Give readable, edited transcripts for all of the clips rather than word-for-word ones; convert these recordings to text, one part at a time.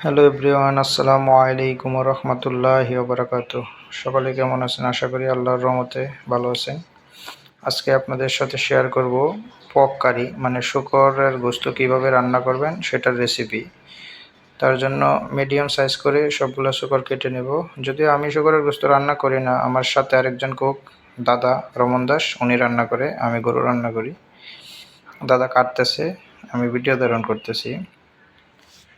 Hello everyone, আসসালামু আলাইকুম ওয়া রাহমাতুল্লাহি ওয়া বারাকাতুহু। সকলে কেমন আছেন? আশা করি আল্লাহর রহমতে ভালো আছেন। আজকে আপনাদের সাথে শেয়ার করব পক কারি মানে শূকরের গোশত কীভাবে রান্না করবেন সেটার রেসিপি। তার জন্য মিডিয়াম সাইজ করে সবগুলো শূকর কেটে নেব। যদিও আমি শূকরের গোশত রান্না করি না, আমার সাথে আরেকজন কুক দাদা রমন দাস উনি রান্না করে, আমি গরু রান্না করি। দাদা কাটতেছে, আমি ভিডিও ধারণ করতেছি।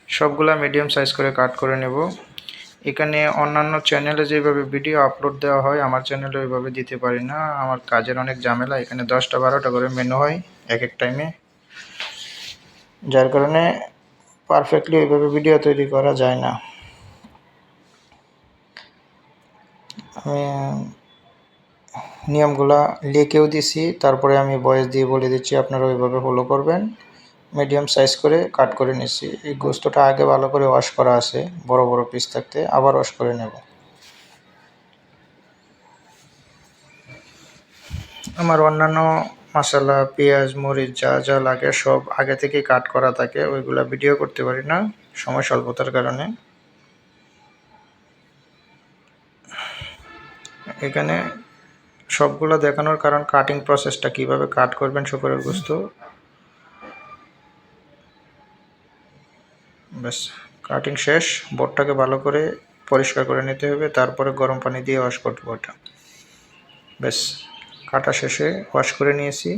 সবগুলা মিডিয়াম সাইজ করে কাট করে নেব। এখানে অন্যান্য চ্যানেলে যেভাবে ভিডিও আপলোড দেওয়া হয় আমার চ্যানেলে ওইভাবে দিতে পারি না, আমার কাজের অনেক ঝামেলা। এখানে 10টা 12টা করে মেনু হয় এক এক টাইমে, যার কারণে পারফেক্টলি ওইভাবে ভিডিও তৈরি করা যায় না। আমি নিয়মগুলা লিখেও দিছি, তারপরে আমি ভয়েস দিয়ে বলে দিচ্ছি, আপনারা ওইভাবে ফলো করবেন। মিডিয়াম সাইজ করে কাট করে নিচ্ছি। এই গোস্তটা আগে ভালো করে ওয়াশ করা আছে, বড় বড় পিস থাকতে আবার ওয়াশ করে নেব। আমার অন্যান্য মশলা, পেঁয়াজ, মরিচ যা যা লাগে সব আগে থেকেই কাট করা থাকে, ওইগুলা ভিডিও করতে পারি না সময় স্বল্পতার কারণে। এখানে সবগুলো দেখানোর কারণ কাটিং প্রসেসটা কিভাবে কাট করবেন শূকরের গোশত। ব্যাস কাটিং শেষ। বোটটাকে ভালো করে পরিষ্কার করে নিতে হবে, তারপরে গরম পানি দিয়ে ওয়াশ করতে ওটা। ব্যাস কাটা শেষে ওয়াশ করে নিয়েছি।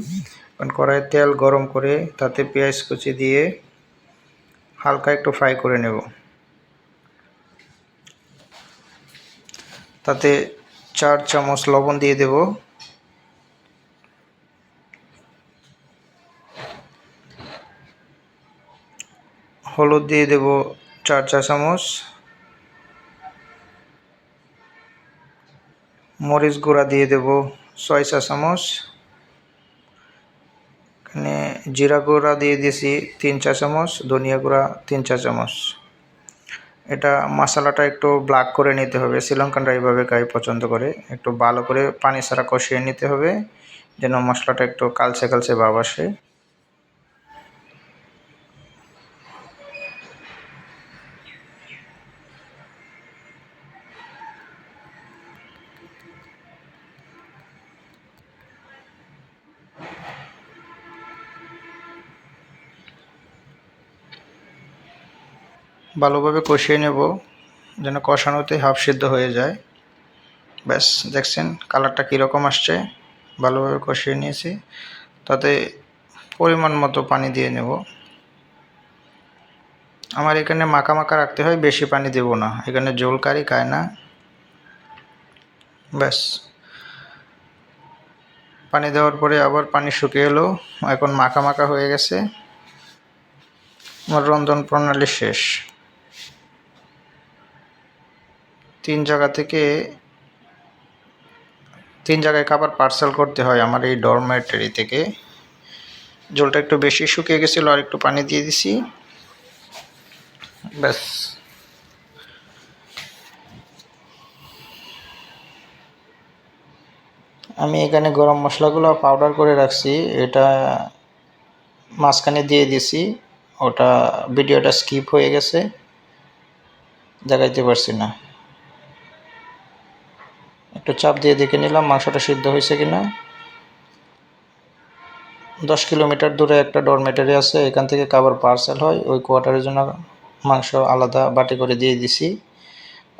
এখন কড়াইয়ে তেল গরম করে তাতে পেঁয়াজ কুচি দিয়ে হালকা একটু ফ্রাই করে নেব। তাতে 4 চামচ লবণ দিয়ে দেব, হলুদ দিয়ে দেব 4 চা চামচ, মরিচ গুঁড়া দিয়ে দেব 6 চা চামচ, এখানে জিরা গুঁড়া দিয়ে দিয়েছি 3 চা চামচ, ধনিয়া গুঁড়া 3 চা চামচ। এটা মশলাটা একটু ব্ল্যাক করে নিতে হবে, শ্রীলঙ্কানরা এইভাবে খাই পছন্দ করে। একটু ভালো করে পানি ছাড়া কষিয়ে নিতে হবে যেন মশলাটা একটু কালচে কালচে ভাব আসে। ভালোভাবে কষিয়ে নেব যেন কষানোতে হাফ সিদ্ধ হয়ে যায়। ব্যাস দেখছেন কালারটা কীরকম আসছে। ভালোভাবে কষিয়ে নিয়েছি, তাতে পরিমাণ মতো পানি দিয়ে নেব। আমার এখানে মাখা মাখা রাখতে হয়, বেশি পানি দেব না, এখানে ঝোল কারি খায় না। ব্যাস পানি দেওয়ার পরে আবার পানি শুকিয়ে এলো, এখন মাখা মাখা হয়ে গেছে। আমার রন্ধন প্রণালী শেষ। 3 জায়গায় খাবার পার্সেল করতে হয় আমার এই ডরমেটরি থেকে। ঝোলটা একটু বেশি শুকিয়ে গেছিলো, আর একটু পানি দিয়ে দিছি। ব্যাস আমি এখানে গরম মশলাগুলো পাউডার করে রাখছি, এটা মাঝখানে দিয়ে দিছি। ওটা ভিডিওটা স্কিপ হয়ে গেছে, দেখাইতে পারছি না। একটু চাপ দিয়ে দেখে নিলাম মাংসটা সিদ্ধ হয়েছে কিনা। 10 কিলোমিটার দূরে একটা ডরমেটরি আছে, এখান থেকে খাবার পার্সেল হয়, ওই কোয়ার্টারের জন্য মাংস আলাদা বাটি করে দিয়ে দিছি।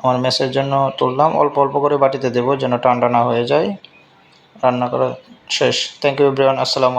আমার মেসের জন্য তুললাম, অল্প অল্প করে বাটিতে দেবো যেন ঠান্ডা না হয়ে যায়। রান্না করা শেষ। থ্যাংক ইউ এভরিওয়ান, আসসালামু আলাইকুম।